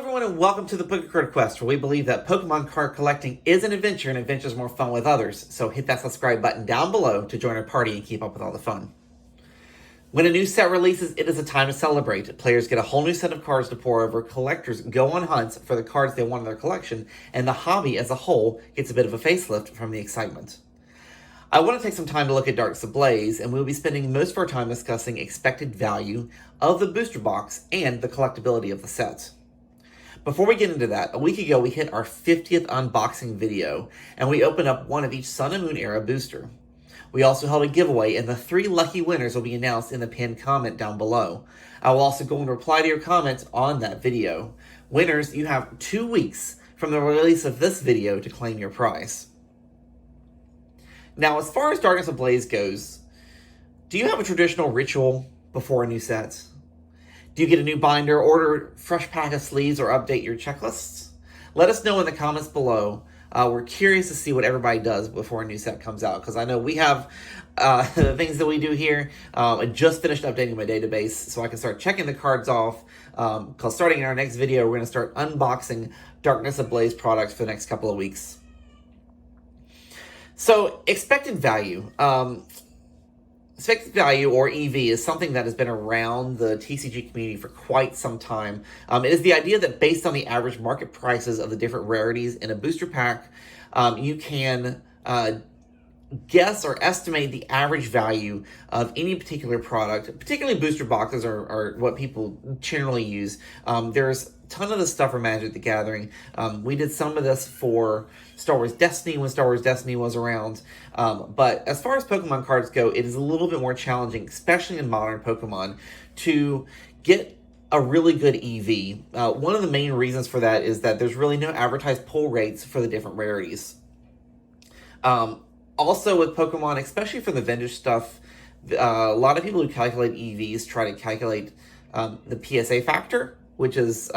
everyone, and welcome to the Poké Card Quest, where we believe that Pokemon card collecting is an adventure and adventure is more fun with others. So hit that subscribe button down below to join our party and keep up with all the fun. When a new set releases, it is a time to celebrate. Players get a whole new set of cards to pour over, collectors go on hunts for the cards they want in their collection, and the hobby as a whole gets a bit of a facelift from the excitement. I want to take some time to look at Darkness Ablaze, and we'll be spending most of our time discussing expected value of the booster box and the collectability of the set. Before we get into that, a week ago we hit our 50th unboxing video, and we opened up one of each Sun and Moon era booster. We also held a giveaway, and the 3 lucky winners will be announced in the pinned comment down below. I will also go and reply to your comments on that video. Winners, you have 2 weeks from the release of this video to claim your prize. Now, as far as Darkness Ablaze goes, do you have a traditional ritual before a new set? Do you get a new binder, order a fresh pack of sleeves, or update your checklists? Let us know in the comments below. We're curious to see what everybody does before a new set comes out, because I know we have the things that we do here. I just finished updating my database so I can start checking the cards off, because starting in our next video, we're going to start unboxing Darkness Ablaze products for the next couple of weeks. So, expected value. Expected value, or EV, is something that has been around the TCG community for quite some time. It is the idea that based on the average market prices of the different rarities in a booster pack, you can guess or estimate the average value of any particular product. Particularly booster boxes are what people generally use. There's a ton of this stuff for Magic the Gathering. We did some of this for Star Wars Destiny when Star Wars Destiny was around. But as far as Pokemon cards go, it is a little bit more challenging, especially in modern Pokemon, to get a really good EV. One of the main reasons for that is that there's really no advertised pull rates for the different rarities. Also with Pokemon, especially for the vintage stuff, a lot of people who calculate EVs try to calculate the PSA factor, which is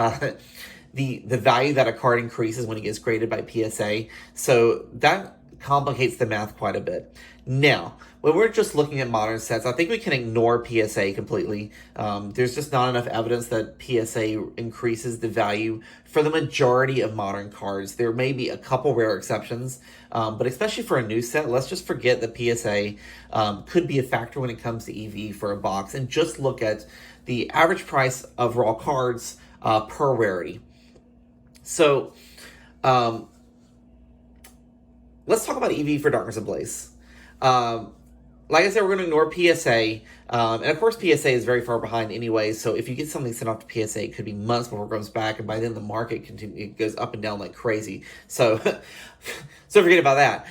the value that a card increases when it gets graded by PSA. So that complicates the math quite a bit. Now, when we're just looking at modern sets, I think we can ignore PSA completely. There's just not enough evidence that PSA increases the value for the majority of modern cards. There may be a couple rare exceptions, but especially for a new set, let's just forget that PSA could be a factor when it comes to EV for a box, and just look at the average price of raw cards per rarity. So, let's talk about EV for Darkness Ablaze. Like I said, we're going to ignore PSA. And of course, PSA is very far behind anyway. So if you get something sent off to PSA, it could be months before it comes back. And by then, the market it goes up and down like crazy. So, so forget about that.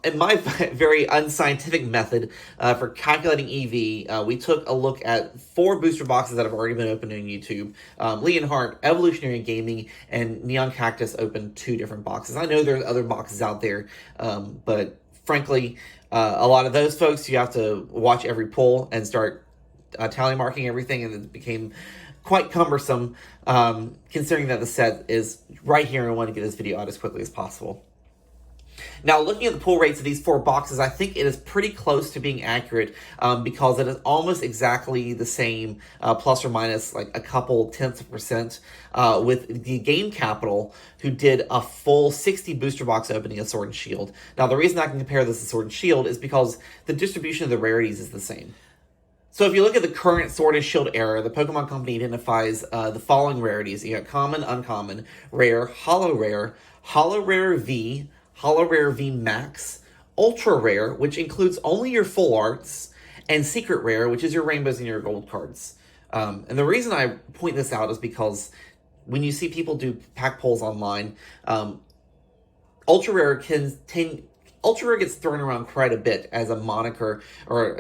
In my very unscientific method for calculating EV, we took a look at 4 booster boxes that have already been opened on YouTube. Leonhardt, Evolutionary Gaming, and Neon Cactus opened 2 different boxes. I know there's other boxes out there, but frankly, a lot of those folks, you have to watch every pull and start tally marking everything, and it became quite cumbersome, considering that the set is right here and I want to get this video out as quickly as possible. Now, looking at the pull rates of these 4 boxes, I think it is pretty close to being accurate, because it is almost exactly the same, plus or minus like a couple tenths of percent, with the Game Capital, who did a full 60 booster box opening of Sword and Shield. Now, the reason I can compare this to Sword and Shield is because the distribution of the rarities is the same. So if you look at the current Sword and Shield era, the Pokemon Company identifies the following rarities. You got Common, Uncommon, Rare, Holo Rare V, Holo Rare V Max, Ultra Rare, which includes only your full arts, and Secret Rare, which is your rainbows and your gold cards. And the reason I point this out is because when you see people do pack polls online, Ultra Rare gets thrown around quite a bit as a moniker or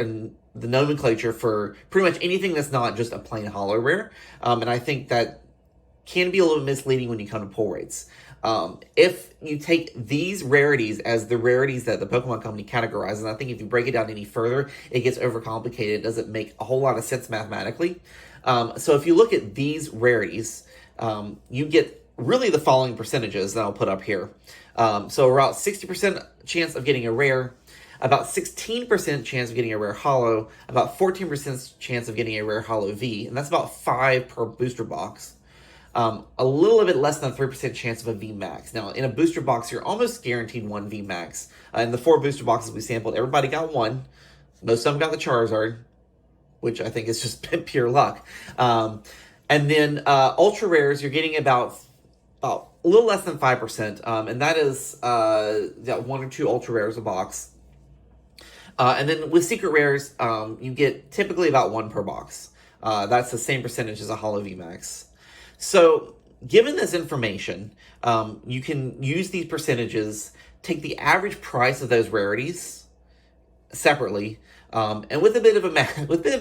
the nomenclature for pretty much anything that's not just a plain Holo Rare. And I think that can be a little misleading when you come to pull rates. If you take these rarities as the rarities that the Pokemon Company categorizes, and I think if you break it down any further, it gets overcomplicated. It doesn't make a whole lot of sense mathematically. So if you look at these rarities, you get really the following percentages that I'll put up here. So about 60% chance of getting a rare, about 16% chance of getting a rare holo, about 14% chance of getting a rare holo V, and that's about 5 per booster box. a little bit less than a 3% chance of a VMAX. Now, in a booster box, you're almost guaranteed one VMAX. In the 4 booster boxes we sampled, everybody got one. Most of them got the Charizard, which I think is just pure luck. And then ultra rares, you're getting about a little less than 5%, and that is that 1 or 2 ultra rares a box. And then with secret rares, you get typically about 1 per box. That's the same percentage as a Holo VMAX. So, given this information, you can use these percentages, take the average price of those rarities separately, and with a bit of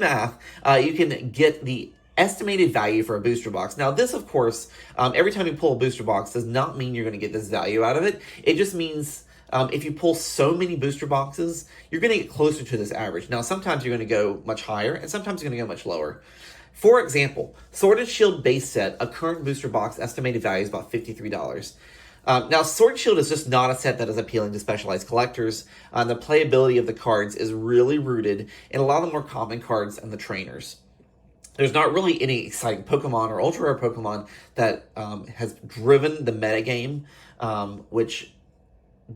math, you can get the estimated value for a booster box. Now, this, of course, every time you pull a booster box does not mean you're going to get this value out of it. It just means if you pull so many booster boxes, you're going to get closer to this average. Now, sometimes you're going to go much higher, and sometimes you're going to go much lower. For example, Sword and Shield base set, a current booster box estimated value is about $53. Now, Sword and Shield is just not a set that is appealing to specialized collectors. The playability of the cards is really rooted in a lot of the more common cards and the trainers. There's not really any exciting Pokemon or ultra rare Pokemon that has driven the metagame, which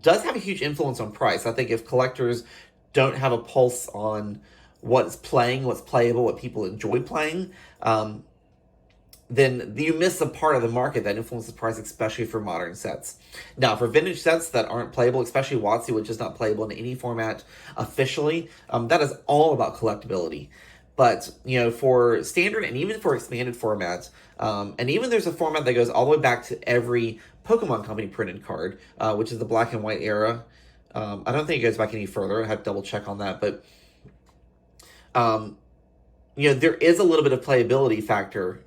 does have a huge influence on price. I think if collectors don't have a pulse on what's playing, what's playable, what people enjoy playing, then you miss a part of the market that influences price, especially for modern sets. Now, for vintage sets that aren't playable, especially WotC, which is not playable in any format officially, that is all about collectability. But, for standard and even for expanded formats, and even there's a format that goes all the way back to every Pokemon Company printed card, which is the black and white era. I don't think it goes back any further. I have to double check on that. But, there is a little bit of playability factor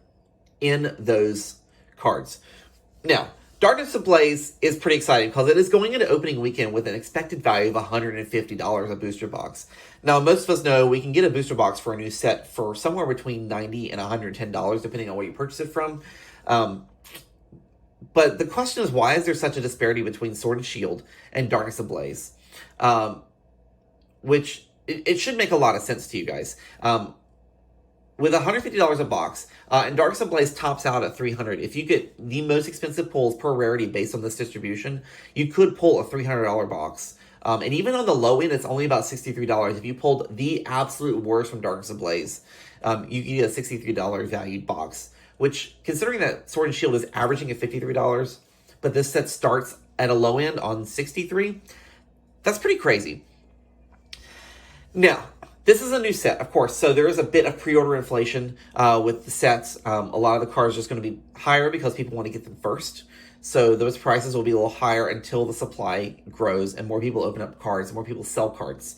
in those cards. Now, Darkness Ablaze is pretty exciting because it is going into opening weekend with an expected value of $150 a booster box. Now, most of us know we can get a booster box for a new set for somewhere between $90 and $110, depending on where you purchase it from. But the question is, why is there such a disparity between Sword and Shield and Darkness Ablaze? Which, it should make a lot of sense to you guys. With $150 a box, and Darkness Ablaze tops out at $300. If you get the most expensive pulls per rarity based on this distribution, you could pull a $300 box. And even on the low end, it's only about $63. If you pulled the absolute worst from Darkness Ablaze, you can get a $63 valued box. Which, considering that Sword and Shield is averaging at $53, but this set starts at a low end on $63, that's pretty crazy. Now, this is a new set, of course, so there is a bit of pre-order inflation with the sets. A lot of the cards are just going to be higher because people want to get them first. So those prices will be a little higher until the supply grows and more people open up cards, and more people sell cards.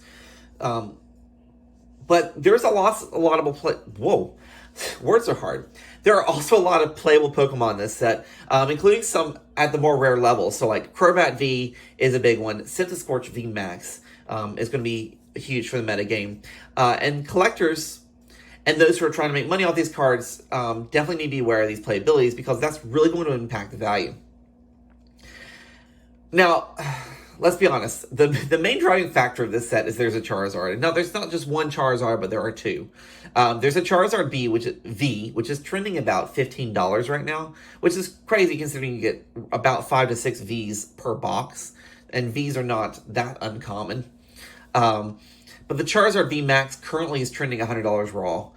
But there's a lot of whoa, words are hard. There are also a lot of playable Pokemon in this set, including some at the more rare levels. So like Crobat V is a big one. Scorch V Max is going to be huge for the metagame. And collectors and those who are trying to make money off these cards definitely need to be aware of these playabilities because that's really going to impact the value. Now, let's be honest. The main driving factor of this set is there's a Charizard. Now, there's not just one Charizard, but there are 2. There's a Charizard which is trending about $15 right now, which is crazy considering you get about 5 to 6 Vs per box, and Vs are not that uncommon. But the Charizard V Max currently is trending $100 raw.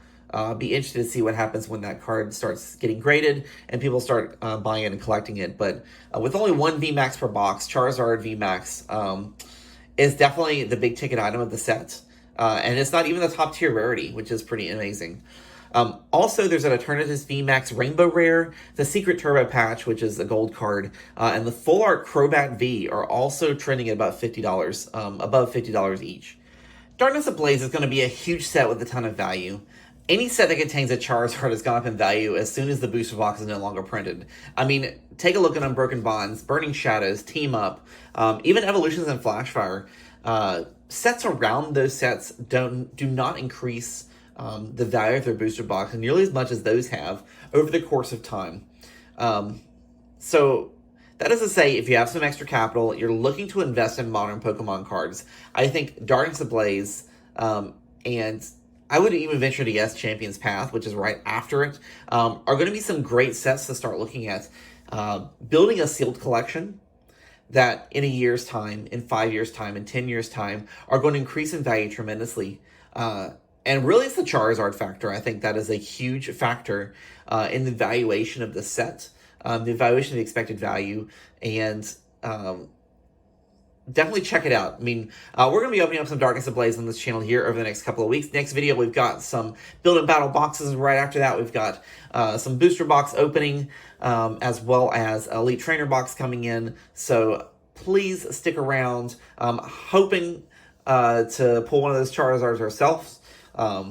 Be interested to see what happens when that card starts getting graded and people start buying it and collecting it. But with only 1 V Max per box, Charizard V Max is definitely the big ticket item of the set. And it's not even the top tier rarity, which is pretty amazing. Also, there's an Eternatus V Max Rainbow Rare, the Secret Turbo Patch, which is a gold card, and the Full Art Crobat V are also trending at about $50, above $50 each. Darkness Ablaze is going to be a huge set with a ton of value. Any set that contains a Charizard has gone up in value as soon as the booster box is no longer printed. I mean, take a look at Unbroken Bonds, Burning Shadows, Team Up, even Evolutions and Flashfire. Sets around those sets do not increase the value of their booster box nearly as much as those have over the course of time. So that is to say, if you have some extra capital, you're looking to invest in modern Pokemon cards, I think Darkness Ablaze and I would even venture to guess Champion's Path, which is right after it, are going to be some great sets to start looking at. Building a sealed collection that in a year's time, in 5 years' time, in 10 years' time, are going to increase in value tremendously. And really, it's the Charizard factor. I think that is a huge factor in the valuation of the set, the evaluation of the expected value, and definitely check it out. I mean, we're going to be opening up some Darkness Ablaze on this channel here over the next couple of weeks. Next video, we've got some build and battle boxes. Right after that, we've got some booster box opening, as well as Elite Trainer box coming in. So please stick around. Hoping to pull one of those Charizards ourselves. I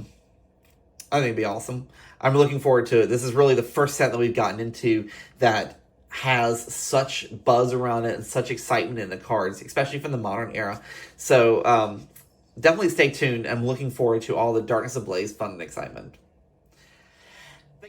think it'd be awesome. I'm looking forward to it. This is really the first set that we've gotten into that has such buzz around it and such excitement in the cards, especially from the modern era. So definitely stay tuned. I'm looking forward to all the Darkness Ablaze fun and excitement.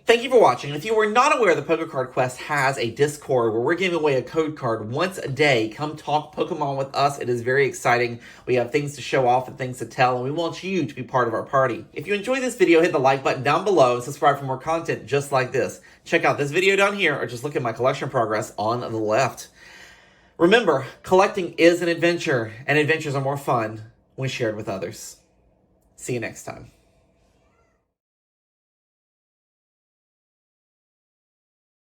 Thank you for watching. If you were not aware, the Poké Card Quest has a Discord where we're giving away a code card once a day. Come talk Pokemon with us. It is very exciting. We have things to show off and things to tell, and we want you to be part of our party. If you enjoyed this video, hit the like button down below and subscribe for more content just like this. Check out this video down here, or just look at my collection progress on the left. Remember, collecting is an adventure, and adventures are more fun when shared with others. See you next time.